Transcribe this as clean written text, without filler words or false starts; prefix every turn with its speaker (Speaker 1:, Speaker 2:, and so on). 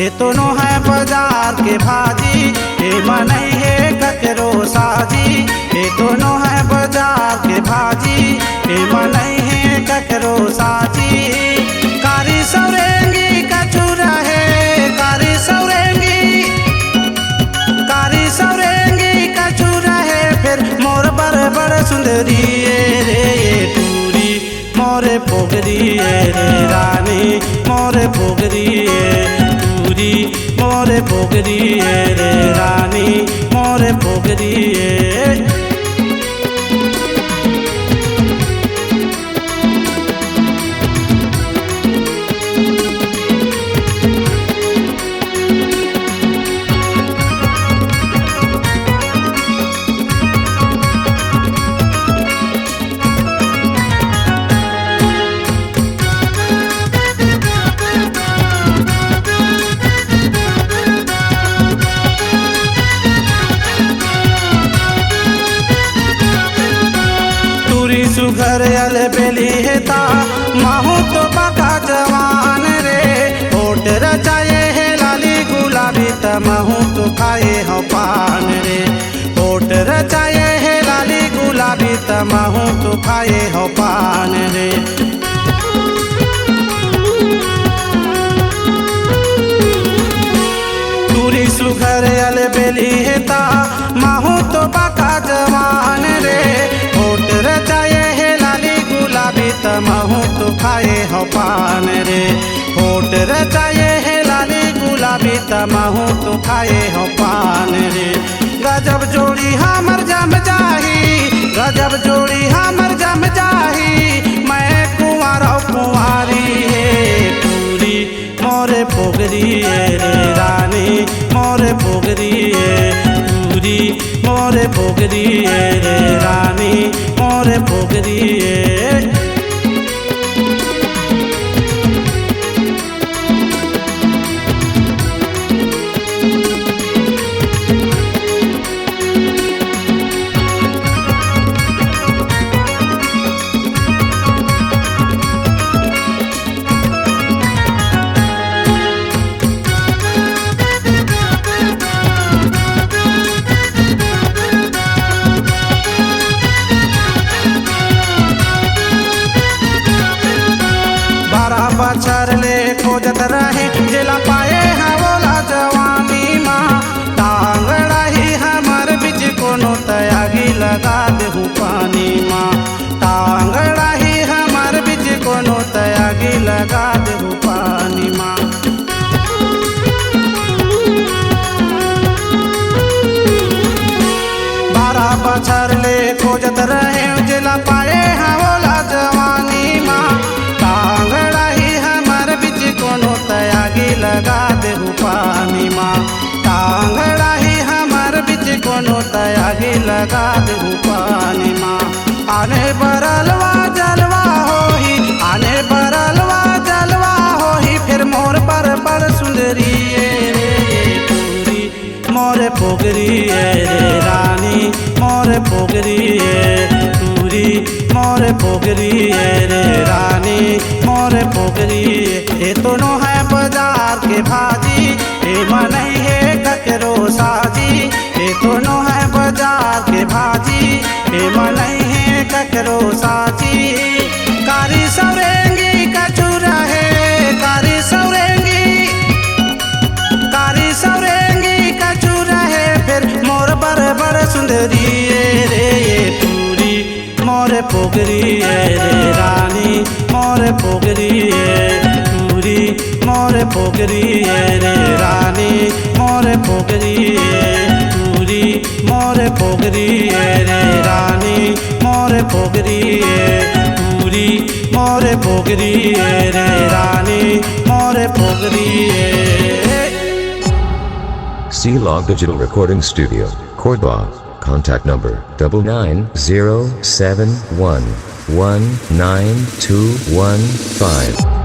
Speaker 1: ये दोनों है बाजार के भाजी, ये मनई है ककरो साजी। ये दोनों है बाजार के भाजी, ये मनई है ककरो साजी। कारी सौरेंगी कचूरा है, कारी सौरेंगी कचूरा है। फिर मोर बड़ सुंदरी रे टूरी मोरे पोगरी रे रानी मोरे पोगरी टूरी मोरे पोगरी रे रानी मोरे पोगरी। सुघर अल बेली हेता माहू तो बाका जवान रे। होठ रचाए है लाली गुलाबी त महू तो खाए हो पान रे। होठ रचाए है लाली गुलाबी त महू तो खाए हो पान रे। दूरी सुघर अल बेली हेता माहू तो बाका जवान रे। होठ रचाए महू तो खाए हो पान रे। होठ रचाए है लाली गुलाबी त महू तो खाए हो पान रे। गजब जोड़ी हमर जम जाही, गजब जोड़ी हमर जम जाही। मैं कुंवारा कुंवारी है टूरी मोरे पोगरी रे रानी मोरे पोगरी टूरी मोरे पोगरी रे रानी मोरे पोगरी। बछर ले खोजत रहे जिला पाए हवला जवानी माँ। टांगड़ा ही हमार बीच कोनो तयागी लगा देहू पानी माँ। टांगड़ा ही हमार बीच कोनो तयागी लगा देहू पानी माँ। बारह बछर ले खोजत रहे जिला पाए हवला जवानी माँ। लगा देहू पानी माँ। टांगड़ा ही हमार बीच कोनो तयागी लगा देहू पानी माँ। आने बरलवा जलवा होही, आने बरलवा जलवा होही। फिर मोर पर बड़ सुंदरी रे टूरी मोरे पोगरी रे रानी मोरे पोगरी टूरी मोरे पोगरी रे रानी मोरे पोगरी। ये दोनों है बाजार के भाजी, ये मनई है ककरो साजी। ये दोनों है बाजार के भाजी, ये मनई है ककरो साजी। कारी सौरेंगी कचूरा है, कारी सौरेंगी कचूरा है। फिर मोर बड़ सुंदरी रे टूरी मोरे पोगरी रे रानी मोरे पोगरी टूरी मोरे पोगरी रे रानी मोरे पोगरी टूरी मोरे पोगरी रे रानी मोरे पोगरी टूरी मोरे पोगरी रे रानी मोरे पोगरी।
Speaker 2: C-Log Digital Recording Studio, Cordoba. Contact number 9907119215.